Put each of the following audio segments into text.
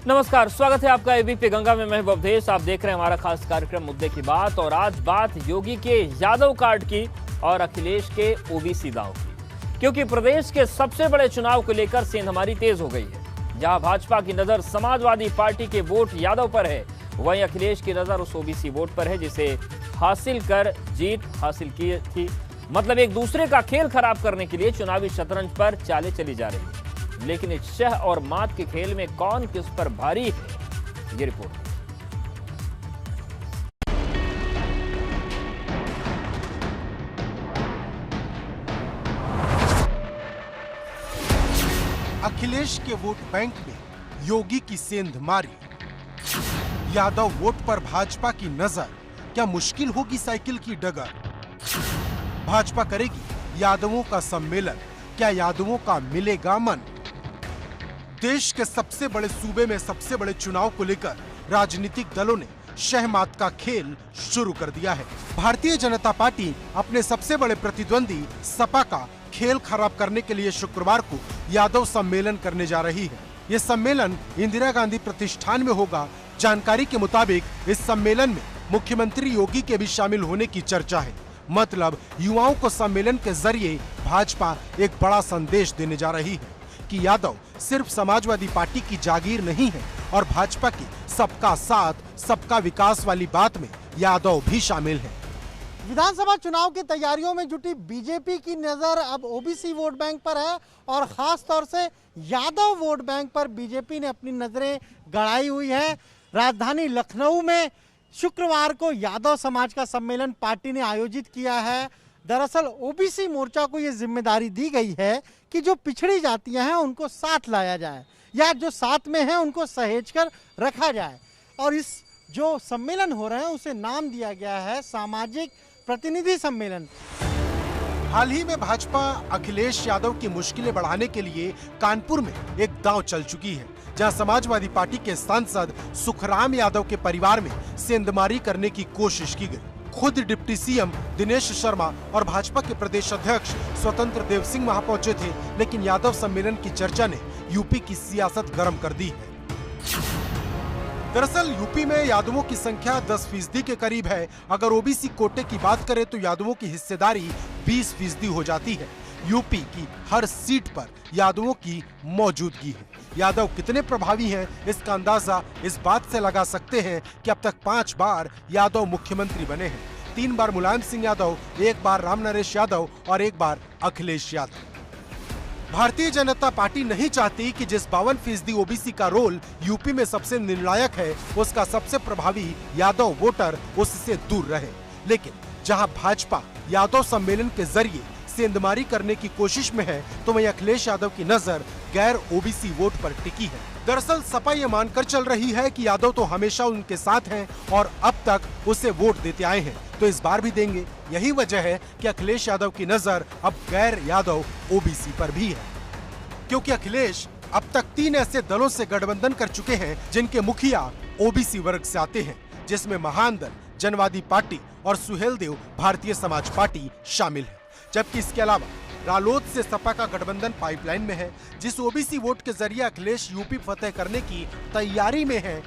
नमस्कार, स्वागत है आपका एबीपी गंगा में। मैं अवधेश, आप देख रहे हैं हमारा खास कार्यक्रम मुद्दे की बात। और आज बात योगी के यादव कार्ड की और अखिलेश के ओबीसी दांव की, क्योंकि प्रदेश के सबसे बड़े चुनाव को लेकर सेंधमारी तेज हो गई है। जहां भाजपा की नजर समाजवादी पार्टी के वोट यादव पर है, वहीं अखिलेश की नजर उस ओबीसी वोट पर है जिसे हासिल कर जीत हासिल की थी। मतलब एक दूसरे का खेल खराब करने के लिए चुनावी शतरंज पर चालें चली जा रही है। लेकिन इस शह और मात के खेल में कौन किस पर भारी है, ये रिपोर्ट। अखिलेश के वोट बैंक में योगी की सेंधमारी। यादव वोट पर भाजपा की नजर, क्या मुश्किल होगी साइकिल की डगर? भाजपा करेगी यादवों का सम्मेलन, क्या यादवों का मिलेगा मन? देश के सबसे बड़े सूबे में सबसे बड़े चुनाव को लेकर राजनीतिक दलों ने शहमात का खेल शुरू कर दिया है। भारतीय जनता पार्टी अपने सबसे बड़े प्रतिद्वंदी सपा का खेल खराब करने के लिए शुक्रवार को यादव सम्मेलन करने जा रही है। ये सम्मेलन इंदिरा गांधी प्रतिष्ठान में होगा। जानकारी के मुताबिक इस सम्मेलन में मुख्यमंत्री योगी के भी शामिल होने की चर्चा है। मतलब युवाओं को सम्मेलन के जरिए भाजपा एक बड़ा संदेश देने जा रही है कि यादव सिर्फ समाजवादी पार्टी की जागीर नहीं है और भाजपा की सबका साथ सबका विकास वाली बात में यादव भी शामिल है। विधानसभा चुनाव की तैयारियों में जुटी बीजेपी की नजर अब ओबीसी वोट बैंक पर है और खास तौर से यादव वोट बैंक पर बीजेपी ने अपनी नजरें गड़ाई हुई है। राजधानी लखनऊ में शुक्रवार को यादव समाज का सम्मेलन पार्टी ने आयोजित किया है। दरअसल ओबीसी मोर्चा को ये जिम्मेदारी दी गई है कि जो पिछड़ी जातियां हैं उनको साथ लाया जाए या जो साथ में हैं उनको सहेज कर रखा जाए। और इस जो सम्मेलन हो रहे हैं उसे नाम दिया गया है सामाजिक प्रतिनिधि सम्मेलन। हाल ही में भाजपा अखिलेश यादव की मुश्किलें बढ़ाने के लिए कानपुर में एक दांव चल चुकी है, जहां समाजवादी पार्टी के सांसद सुखराम यादव के परिवार में सेंधमारी करने की कोशिश की गई। खुद डिप्टी सीएम दिनेश शर्मा और भाजपा के प्रदेश अध्यक्ष स्वतंत्र देव सिंह वहां पहुंचे थे, लेकिन यादव सम्मेलन की चर्चा ने यूपी की सियासत गर्म कर दी है। दरअसल यूपी में यादवों की संख्या 10% के करीब है। अगर ओबीसी कोटे की बात करें तो यादवों की हिस्सेदारी 20% हो जाती है। यूपी की हर सीट पर यादवों की मौजूदगी है। यादव कितने प्रभावी हैं, इसका अंदाजा इस बात से लगा सकते हैं कि अब तक 5 बार यादव मुख्यमंत्री बने हैं। 3 बार मुलायम सिंह यादव, 1 बार राम नरेश यादव और 1 बार अखिलेश यादव। भारतीय जनता पार्टी नहीं चाहती कि जिस 52% ओबीसी का रोल यूपी में सबसे निर्णायक है, उसका सबसे प्रभावी यादव वोटर उससे दूर रहे। लेकिन जहां भाजपा यादव सम्मेलन के जरिए सेंधमारी करने की कोशिश में है, तो वहीं अखिलेश यादव की नजर गैर ओबीसी वोट पर टिकी है। दरअसल सपा ये मानकर चल रही है कि यादव तो हमेशा उनके साथ हैं और अब तक उसे वोट देते आए हैं, तो इस बार भी देंगे। यही वजह है कि अखिलेश यादव की नजर अब गैर यादव ओबीसी पर भी है, क्योंकि अखिलेश अब तक 3 ऐसे दलों से गठबंधन कर चुके हैं जिनके मुखिया ओबीसी वर्ग से आते हैं, जिसमें महान दल जनवादी पार्टी और सुहेलदेव भारतीय समाज पार्टी शामिल है। जबकि इसके अलावा रालोद से सपा का गठबंधन पाइपलाइन में है, जिस ओबीसी वोट के जरिए अखिलेश यूपी फतेह करने की तैयारी में है।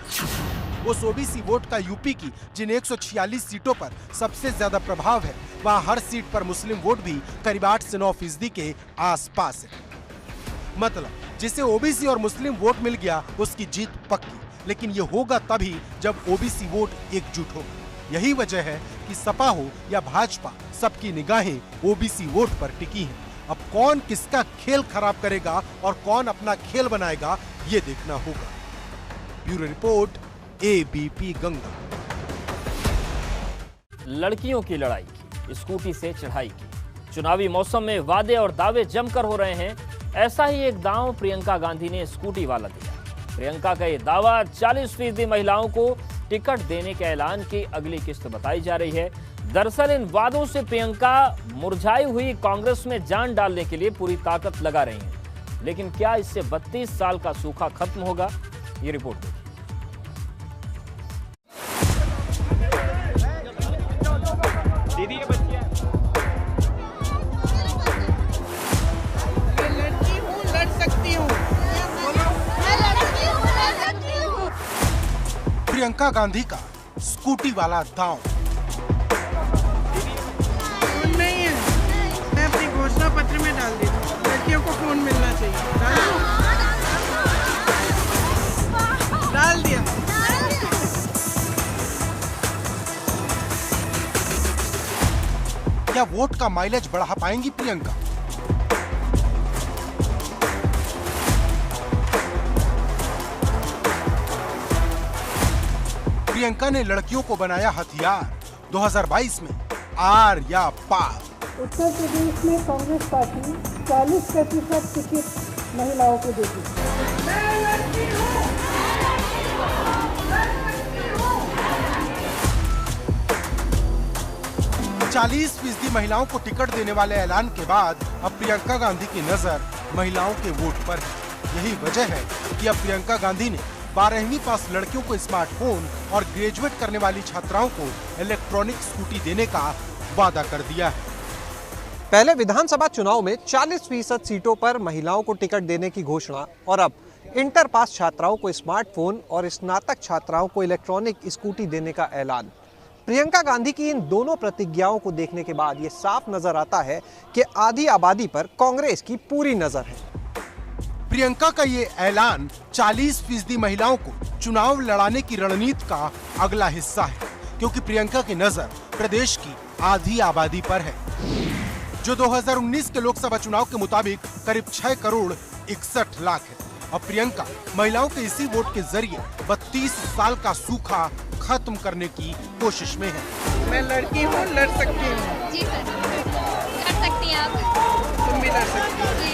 उस ओबीसी वोट का यूपी की जिन 146 सीटों पर सबसे ज्यादा प्रभाव है, वहां हर सीट पर मुस्लिम वोट भी करीब 8 से 9% के आसपास है। मतलब जिसे ओबीसी और मुस्लिम वोट मिल गया उसकी जीत पक्की। लेकिन ये होगा तभी जब ओबीसी वोट एकजुट होगा। यही वजह है कि सपा हो या भाजपा, सबकी निगाहें ओबीसी वोट पर टिकी हैं। अब कौन किसका खेल खराब करेगा और कौन अपना खेल बनाएगा, ये देखना होगा। Bureau report, ABP Ganga. लड़कियों की लड़ाई की, स्कूटी से चढ़ाई की, चुनावी मौसम में वादे और दावे जमकर हो रहे हैं। ऐसा ही एक दांव प्रियंका गांधी ने स्कूटी वाला दिया। प्रियंका का ये दावा 40% महिलाओं को टिकट देने के ऐलान की अगली किस्त बताई जा रही है। दरअसल इन वादों से प्रियंका मुरझाई हुई कांग्रेस में जान डालने के लिए पूरी ताकत लगा रही हैं। लेकिन क्या इससे 32 साल का सूखा खत्म होगा, ये रिपोर्ट देखिए। दीदी के बच्चे मैं लड़की हूँ, लड़ सकती हूँ। प्रियंका गांधी का स्कूटी वाला दांव। फोन नहीं है, मैं अपनी घोषणा पत्र में डाल देती हूँ, लड़कियों को फोन मिलना चाहिए। डाल दिया। क्या वोट का माइलेज बढ़ा पाएंगी प्रियंका? प्रियंका ने लड़कियों को बनाया हथियार। 2022 में आर या पार। उत्तर प्रदेश में कांग्रेस पार्टी 40% टिकट महिलाओं को देगी। 40% महिलाओं को टिकट देने वाले ऐलान के बाद अब प्रियंका गांधी की नजर महिलाओं के वोट पर है। यही वजह है कि अब प्रियंका गांधी ने 12वीं पास लड़कियों को स्मार्टफोन और ग्रेजुएट करने वाली छात्राओं को इलेक्ट्रॉनिक स्कूटी देने का वादा कर दिया है। पहले विधानसभा चुनाव में 40% सीटों पर महिलाओं को टिकट देने की घोषणा और अब इंटर पास छात्राओं को स्मार्टफोन और स्नातक छात्राओं को इलेक्ट्रॉनिक स्कूटी देने का ऐलान। प्रियंका गांधी की इन दोनों प्रतिज्ञाओं को देखने के बाद ये साफ नजर आता है कि आधी आबादी पर कांग्रेस की पूरी नजर है। प्रियंका का ये ऐलान 40% महिलाओं को चुनाव लड़ाने की रणनीति का अगला हिस्सा है, क्योंकि प्रियंका की नजर प्रदेश की आधी आबादी पर है, जो 2019 के लोकसभा चुनाव के मुताबिक करीब 6 करोड़ 61 लाख है। अब प्रियंका महिलाओं के इसी वोट के जरिए 32 साल का सूखा खत्म करने की कोशिश में है। मैं लड़की हूँ, लड़ सकती हूँ। जी सर, लड़ सकती हैं आप। तुम भी लड़ सकती हो। जी।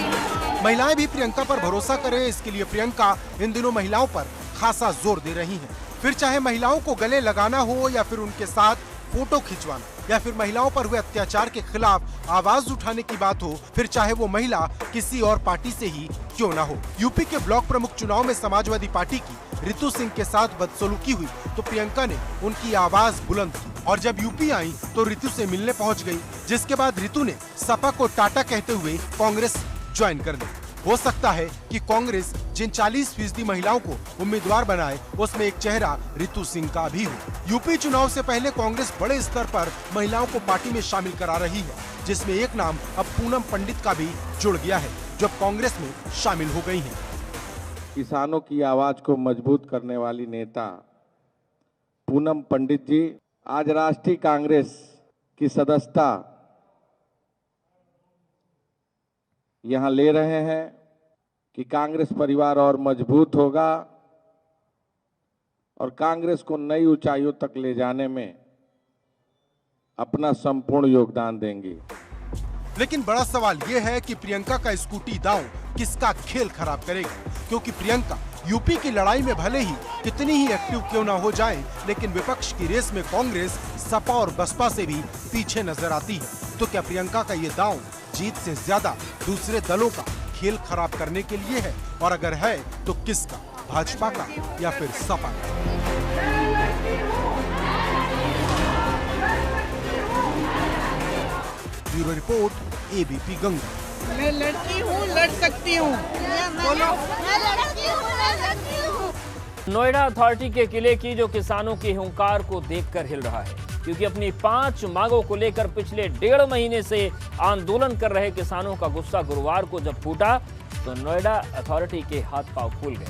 महिलाएं भी प्रियंका पर भरोसा करें, इसके लिए प्रियंका इन दिनों महिलाओं पर खासा जोर दे रही हैं। फिर चाहे महिलाओं को गले लगाना हो या फिर उनके साथ फोटो खिंचवाना या फिर महिलाओं पर हुए अत्याचार के खिलाफ आवाज उठाने की बात हो, फिर चाहे वो महिला किसी और पार्टी से ही क्यों ना हो। यूपी के ब्लॉक प्रमुख चुनाव में समाजवादी पार्टी की रितु सिंह के साथ बदसलूकी हुई तो प्रियंका ने उनकी आवाज बुलंद की और जब यूपी आई तो रितु से मिलने पहुंच गई, जिसके बाद रितु ने सपा को टाटा कहते हुए कांग्रेस ज्वाइन कर ली। हो सकता है कि कांग्रेस जिन 40% महिलाओं को उम्मीदवार बनाए उसमें एक चेहरा रितु सिंह का भी हो। यूपी चुनाव से पहले कांग्रेस बड़े स्तर पर महिलाओं को पार्टी में शामिल करा रही है, जिसमें एक नाम अब पूनम पंडित का भी जुड़ गया है, जो कांग्रेस में शामिल हो गई हैं। किसानों की आवाज को मजबूत करने वाली नेता पूनम पंडित जी आज राष्ट्रीय कांग्रेस की सदस्यता यहां ले रहे हैं कि कांग्रेस परिवार और मजबूत होगा और कांग्रेस को नई ऊंचाइयों तक ले जाने में अपना संपूर्ण योगदान देंगी। लेकिन बड़ा सवाल ये है कि प्रियंका का स्कूटी दांव किसका खेल खराब करेगा, क्योंकि प्रियंका यूपी की लड़ाई में भले ही कितनी ही एक्टिव क्यों ना हो जाए, लेकिन विपक्ष की रेस में कांग्रेस सपा और बसपा से भी पीछे नजर आती है। तो क्या प्रियंका का ये दांव जीत से ज्यादा दूसरे दलों का खेल खराब करने के लिए है, और अगर है तो किसका, भाजपा का या फिर सपा का? Bureau report, ABP Ganga. मैं लड़की हूँ, लड़ सकती हूँ। बोलो। नोएडा अथॉरिटी के किले की जो किसानों की हुंकार को देखकर हिल रहा है, क्योंकि अपनी 5 मांगों को लेकर पिछले 1.5 महीने से आंदोलन कर रहे किसानों का गुस्सा गुरुवार को जब फूटा तो नोएडा अथॉरिटी के हाथ पांव फूल गए।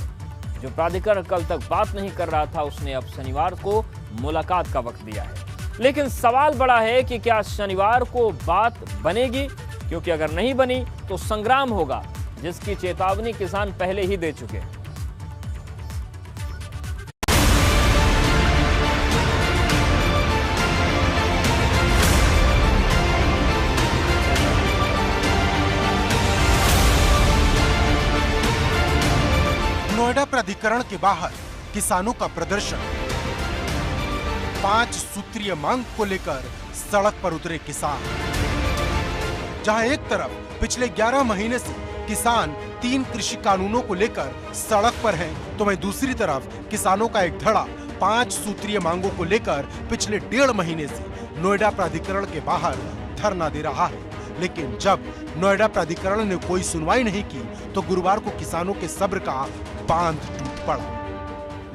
जो प्राधिकरण कल तक बात नहीं कर रहा था, उसने अब शनिवार को मुलाकात का वक्त दिया है। लेकिन सवाल बड़ा है कि क्या शनिवार को बात बनेगी, क्योंकि अगर नहीं बनी तो संग्राम होगा, जिसकी चेतावनी किसान पहले ही दे चुके हैं। नोएडा प्राधिकरण के बाहर किसानों का प्रदर्शन। 5 सूत्रीय मांग को लेकर सड़क पर उतरे किसान। जहां एक तरफ पिछले 11 महीने से किसान 3 कृषि कानूनों को लेकर सड़क पर हैं, तो वहीं दूसरी तरफ किसानों का एक धड़ा 5 सूत्रीय मांगों को लेकर पिछले 1.5 महीने से नोएडा प्राधिकरण के बाहर धरना दे रहा है। लेकिन जब नोएडा प्राधिकरण ने कोई सुनवाई नहीं की तो गुरुवार को किसानों के सब्र का बांध टूट पड़ा।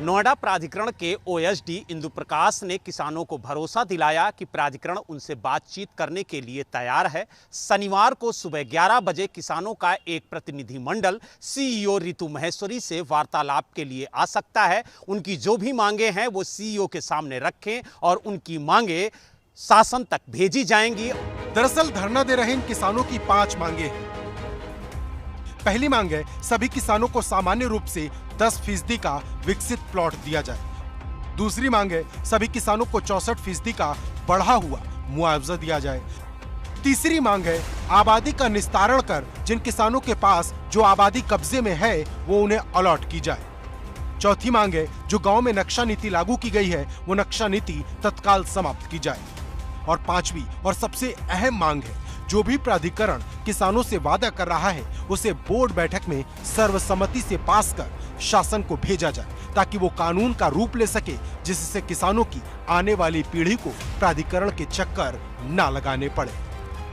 नोएडा प्राधिकरण के ओएसडी इंदु प्रकाश ने किसानों को भरोसा दिलाया कि प्राधिकरण उनसे बातचीत करने के लिए तैयार है। शनिवार को सुबह 11 बजे किसानों का एक प्रतिनिधिमंडल सीईओ रितु महेश्वरी से वार्तालाप के लिए आ सकता है। उनकी जो भी मांगे हैं वो सीईओ के सामने रखें और उनकी मांगे शासन तक भेजी जाएंगी। दरअसल धरना दे रहे इन किसानों की 5 मांगे हैं। पहली मांग है सभी किसानों को सामान्य रूप से 10% का विकसित प्लॉट दिया जाए। दूसरी मांग है सभी किसानों को 64% का बढ़ा हुआ मुआवजा दिया जाए। तीसरी मांग है आबादी का निस्तारण कर जिन किसानों के पास जो आबादी कब्जे में है वो उन्हें अलॉट की जाए। चौथी मांग है जो गांव में नक्शा नीति लागू की गई है वो नक्शा नीति तत्काल समाप्त की जाए। और पांचवी और सबसे अहम मांग है जो भी प्राधिकरण किसानों से वादा कर रहा है उसे बोर्ड बैठक में सर्वसम्मति से पास कर शासन को भेजा जाए ताकि वो कानून का रूप ले सके, जिससे किसानों की आने वाली पीढ़ी को प्राधिकरण के चक्कर ना लगाने पड़े।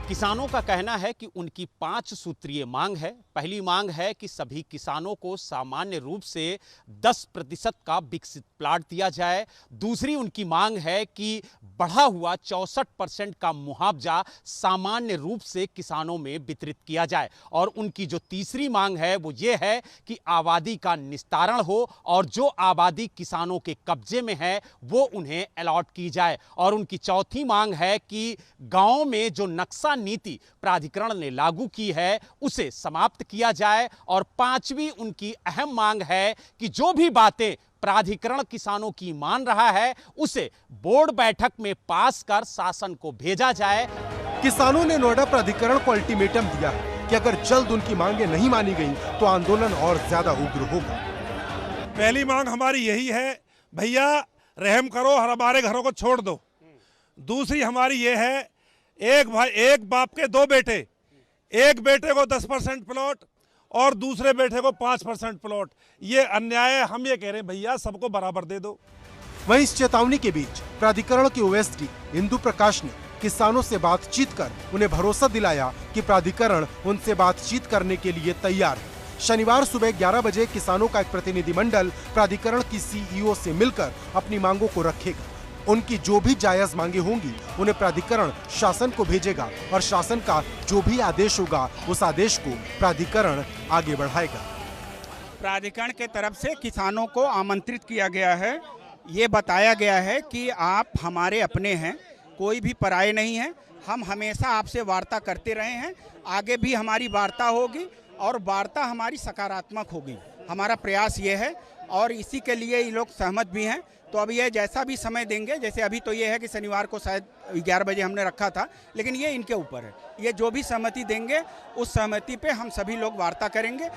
किसानों का कहना है कि उनकी 5 सूत्रीय मांग है। पहली मांग है कि सभी किसानों को सामान्य रूप से 10% का विकसित प्लाट दिया जाए। दूसरी उनकी मांग है कि बढ़ा हुआ 64% का मुआवजा सामान्य रूप से किसानों में वितरित किया जाए। और उनकी जो तीसरी मांग है वो ये है कि आबादी का निस्तारण हो और जो आबादी किसानों के कब्जे में है वो उन्हें अलॉट की जाए। और उनकी चौथी मांग है कि गाँव में जो नक्शा नीति प्राधिकरण ने लागू की है उसे समाप्त किया जाए। और पांचवी उनकी अहम मांग है कि जो भी बातें प्राधिकरण किसानों की मान रहा है उसे बोर्ड बैठक में पास कर शासन को भेजा जाए। किसानों ने नोएडा प्राधिकरण को अल्टीमेटम दिया है कि अगर जल्द उनकी मांगे नहीं मानी गई तो आंदोलन और ज्यादा उग्र होगा। पहली मांग हमारी यही है, भैया रहम करो, हमारे घरों को छोड़ दो। दूसरी हमारी ये है, एक बाप के 2 बेटे, एक बेटे को 10% प्लॉट और दूसरे बेटे को 5% प्लॉट। ये अन्याय है। हम ये कह रहे हैं भैया सबको बराबर दे दो। वहीं इस चेतावनी के बीच प्राधिकरण के ओएसडी इंदु प्रकाश ने किसानों से बातचीत कर उन्हें भरोसा दिलाया कि प्राधिकरण उनसे बातचीत करने के लिए तैयार है। शनिवार सुबह 11 बजे किसानों का एक प्रतिनिधिमंडल प्राधिकरण की सीईओ से मिलकर अपनी मांगों को रखेगा। उनकी जो भी जायज मांगे होंगी उन्हें प्राधिकरण शासन को भेजेगा और शासन का जो भी आदेश होगा उस आदेश को प्राधिकरण आगे बढ़ाएगा। प्राधिकरण के तरफ से किसानों को आमंत्रित किया गया है। ये बताया गया है कि आप हमारे अपने हैं, कोई भी पराये नहीं है। हम हमेशा आपसे वार्ता करते रहे हैं, आगे भी हमारी वार्ता होगी और वार्ता हमारी सकारात्मक होगी। हमारा प्रयास ये है और इसी के लिए ये लोग सहमत भी हैं। तो अब ये जैसा भी समय देंगे, जैसे अभी तो ये है कि शनिवार को शायद 11 बजे हमने रखा था, लेकिन ये इनके ऊपर है। ये जो भी सहमति देंगे उस सहमति पे हम सभी लोग वार्ता करेंगे।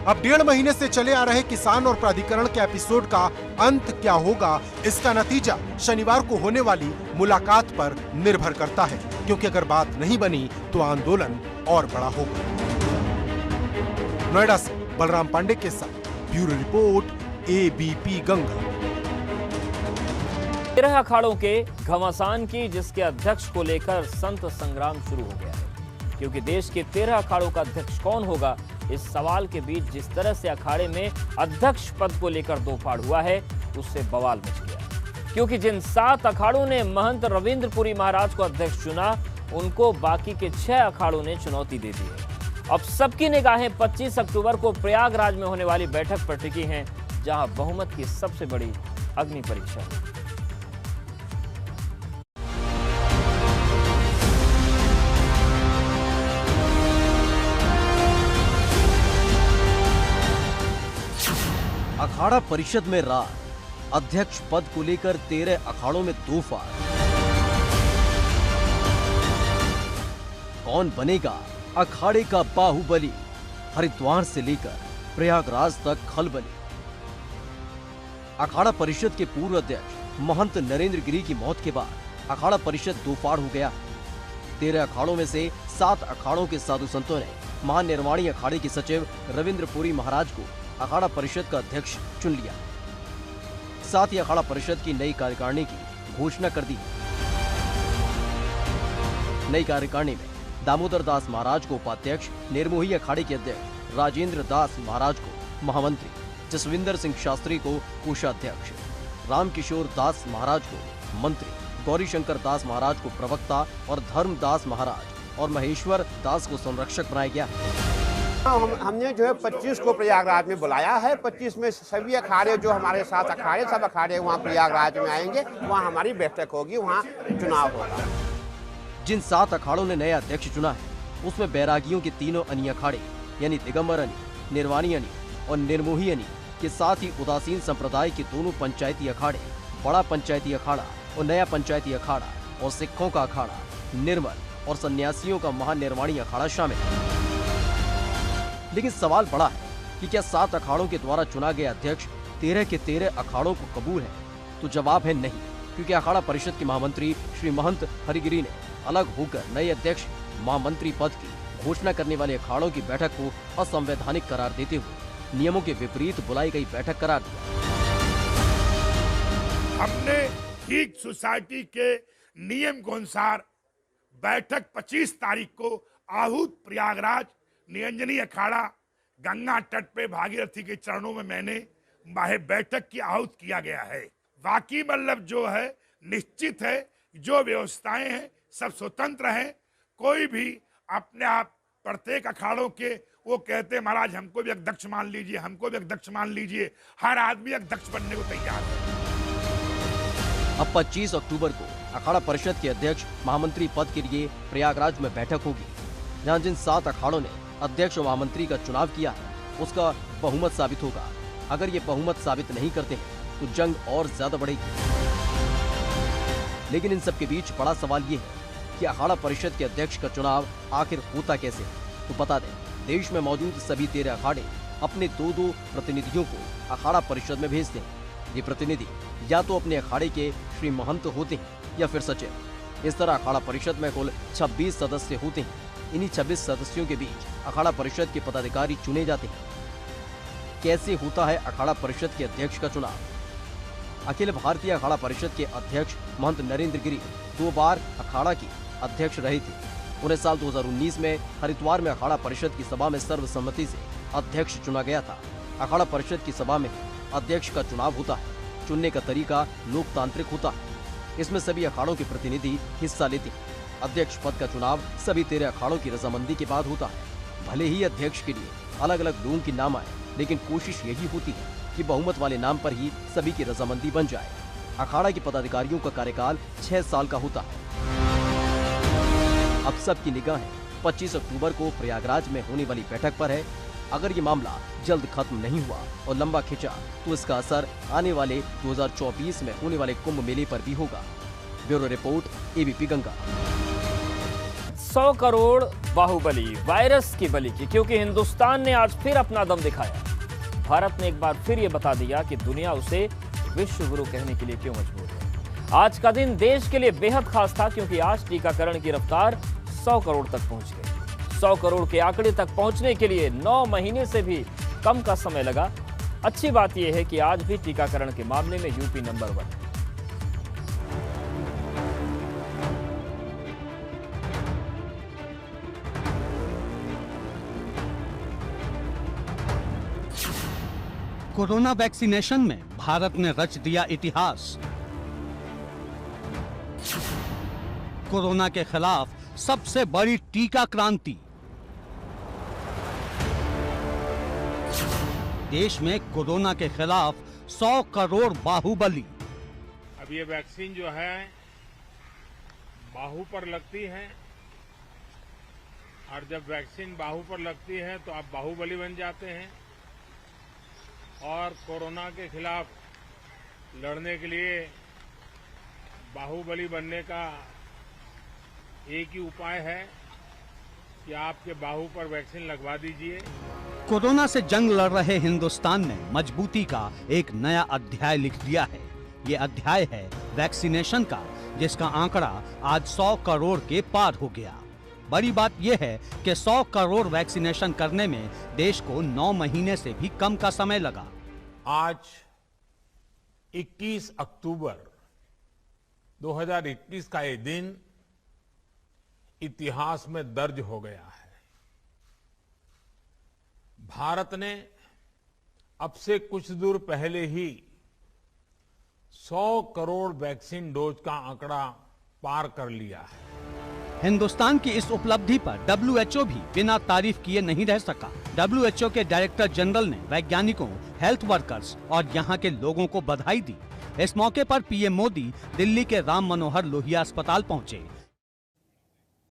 अब 1.5 महीने से चले आ रहे किसान और प्राधिकरण के एपिसोड का अंत क्या होगा, इसका नतीजा शनिवार को होने वाली मुलाकात पर निर्भर करता है, क्योंकि अगर बात नहीं बनी तो आंदोलन और बड़ा होगा। नोएडा से बलराम पांडे के साथ ब्यूरो रिपोर्ट, एबीपी गंगा। 13 अखाड़ों के घमासान की जिसके अध्यक्ष को लेकर संत संग्राम शुरू हो गया है, क्योंकि देश के 13 अखाड़ों का अध्यक्ष कौन होगा, इस सवाल के बीच जिस तरह से अखाड़े में अध्यक्ष पद को लेकर दो फाड़ हुआ है उससे बवाल मच गया। क्योंकि जिन 7 अखाड़ों ने महंत रविंद्रपुरी महाराज को अध्यक्ष चुना, उनको बाकी के 6 अखाड़ों ने चुनौती दे दी है। अब सबकी निगाहें 25 अक्टूबर को प्रयागराज में होने वाली बैठक पर टिकी हैं, जहां बहुमत की सबसे बड़ी अग्नि परीक्षा है। अखाड़ा परिषद में रात, अध्यक्ष पद को लेकर 13 अखाड़ों में दो फाड़। कौन बनेगा अखाड़े का बाहुबली? हरिद्वार से लेकर प्रयागराज तक खलबली। अखाड़ा परिषद के पूर्व अध्यक्ष महंत नरेंद्र गिरी की मौत के बाद अखाड़ा परिषद दो फाड़ हो गया। 13 अखाड़ों में से 7 अखाड़ों के साधु संतों ने महानिर्वाणी अखाड़े के सचिव रविंद्रपुरी महाराज को अखाड़ा परिषद का अध्यक्ष चुन लिया। साथ ही अखाड़ा परिषद की नई कार्यकारिणी की घोषणा कर दी। नई कार्यकारिणी में दामोदर दास महाराज को उपाध्यक्ष, निर्मोही अखाड़े के अध्यक्ष राजेंद्र दास महाराज को महामंत्री, जसविंदर सिंह शास्त्री को कोषाध्यक्ष, रामकिशोर दास महाराज को मंत्री, गौरीशंकर दास महाराज को प्रवक्ता और धर्मदास महाराज और महेश्वर दास को संरक्षक बनाया गया। हमने जो है 25 को प्रयागराज में बुलाया है। 25 में सभी अखाड़े जो हमारे साथ अखाड़े, सब अखाड़े वहाँ प्रयागराज में आएंगे, वहाँ हमारी बैठक होगी, वहाँ चुनाव होगा। जिन 7 अखाड़ों ने नया अध्यक्ष चुना है उसमें बैरागियों के तीनों अनी अखाड़े यानी दिगंबर अनी, निर्वाणी अनी और निर्मोही अनी के साथ ही उदासीन संप्रदाय के दोनों पंचायती अखाड़े, बड़ा पंचायती अखाड़ा और नया पंचायती अखाड़ा और सिखों का अखाड़ा, निर्मल और सन्यासियों का महानिर्वाणी अखाड़ा शामिल है। लेकिन सवाल बड़ा है कि क्या 7 अखाड़ों के द्वारा चुना गया अध्यक्ष 13 के 13 अखाड़ों को कबूल है? तो जवाब है नहीं, क्योंकि अखाड़ा परिषद के महामंत्री श्री महंत हरिगिरी ने अलग होकर नए अध्यक्ष महामंत्री पद की घोषणा करने वाले अखाड़ों की बैठक को असंवैधानिक करार देते हुए नियमों के विपरीत बुलाई गई बैठक करार दिया। हमने ठीक सोसाइटी के नियम के अनुसार बैठक 25 तारीख को आहूत प्रयागराज निरंजनी अखाड़ा गंगा तट पे भागीरथी के चरणों में मैंने बैठक की आहूत किया गया है। बाकी मतलब जो है निश्चित है, जो व्यवस्थाएं हैं सब स्वतंत्र हैं। कोई भी अपने आप प्रत्येक अखाड़ों के वो कहते महाराज हमको भी अध्यक्ष मान लीजिए, हमको भी अध्यक्ष मान लीजिए, हर आदमी अध्यक्ष बनने को तैयार है। अब 25 अक्टूबर को अखाड़ा परिषद के अध्यक्ष महामंत्री पद के लिए प्रयागराज में बैठक होगी, जहां जिन 7 अखाड़ों ने अध्यक्ष और महामंत्री का चुनाव किया है उसका बहुमत साबित होगा। अगर ये बहुमत साबित नहीं करते हैं तो जंग और ज्यादा बढ़ेगी। लेकिन इन सब के बीच बड़ा सवाल ये है कि अखाड़ा परिषद के अध्यक्ष का चुनाव आखिर होता कैसे? तो बता दें, देश में मौजूद सभी 13 अखाड़े अपने 2-2 प्रतिनिधियों को अखाड़ा परिषद में भेजते हैं। ये प्रतिनिधि या तो अपने अखाड़े के श्री महंत होते हैं या फिर सचिव। इस तरह अखाड़ा परिषद में कुल 26 सदस्य होते हैं। इन्हीं 26 सदस्यों के बीच अखाड़ा परिषद के पदाधिकारी चुने जाते हैं। कैसे होता है अखाड़ा परिषद के अध्यक्ष का चुनाव? अखिल भारतीय अखाड़ा परिषद के अध्यक्ष महंत नरेंद्र गिरी 2 बार अखाड़ा के अध्यक्ष रहे थे। उन्हें साल 2019 में हरिद्वार में अखाड़ा परिषद की सभा में सर्वसम्मति से अध्यक्ष चुना गया था। अखाड़ा परिषद की सभा में अध्यक्ष का चुनाव होता है। चुनने का तरीका लोकतांत्रिक होता है। इसमें सभी अखाड़ों के प्रतिनिधि हिस्सा लेते हैं। अध्यक्ष पद का चुनाव सभी 13 अखाड़ों की रजामंदी के बाद होता है। भले ही अध्यक्ष के लिए अलग अलग लोगों की नाम आए, लेकिन कोशिश यही होती है कि बहुमत वाले नाम पर ही सभी की रजामंदी बन जाए। अखाड़ा के पदाधिकारियों का कार्यकाल 6 साल का होता है। अब सबकी निगाहें 25 अक्टूबर को प्रयागराज में होने वाली बैठक पर है। अगर ये मामला जल्द खत्म नहीं हुआ और लंबा खिंचा तो इसका असर आने वाले 2024 में होने वाले कुंभ मेले पर भी होगा। Bureau report, ABP Ganga. 100 crore Bahubali virus की बलि की, क्योंकि हिंदुस्तान ने आज फिर अपना दम दिखाया। भारत ने एक बार फिर ये बता दिया कि दुनिया उसे विश्व गुरु कहने के लिए क्यों मजबूर है। आज का दिन देश के लिए बेहद खास था, क्योंकि आज टीकाकरण की रफ्तार 100 करोड़ तक पहुंच गई। 100 करोड़ के आंकड़े तक पहुंचने के लिए 9 महीने से भी कम का समय लगा। अच्छी बात यह है कि आज भी टीकाकरण के मामले में यूपी नंबर 1 है। कोरोना वैक्सीनेशन में भारत ने रच दिया इतिहास। कोरोना के खिलाफ सबसे बड़ी टीका क्रांति। देश में कोरोना के खिलाफ 100 करोड़ बाहुबली। अब ये वैक्सीन जो है बाहु पर लगती है, और जब वैक्सीन बाहु पर लगती है तो आप बाहुबली बन जाते हैं। और कोरोना के खिलाफ लड़ने के लिए बाहुबली बनने का एक ही उपाय है कि आपके बाहु पर वैक्सीन लगवा दीजिए। कोरोना से जंग लड़ रहे हिंदुस्तान ने मजबूती का एक नया अध्याय लिख दिया है। ये अध्याय है वैक्सीनेशन का, जिसका आंकड़ा आज 100 करोड़ के पार हो गया। बड़ी बात यह है कि 100 करोड़ वैक्सीनेशन करने में देश को 9 महीने से भी कम का समय लगा। आज 21 अक्टूबर 2021 का ये दिन इतिहास में दर्ज हो गया है। भारत ने अब से कुछ दूर पहले ही 100 करोड़ वैक्सीन डोज का आंकड़ा पार कर लिया है। हिंदुस्तान की इस उपलब्धि पर WHO भी बिना तारीफ किए नहीं रह सका। WHO के डायरेक्टर जनरल ने वैज्ञानिकों, हेल्थ वर्कर्स और यहाँ के लोगों को बधाई दी। इस मौके पर पीएम मोदी दिल्ली के राम मनोहर लोहिया अस्पताल पहुंचे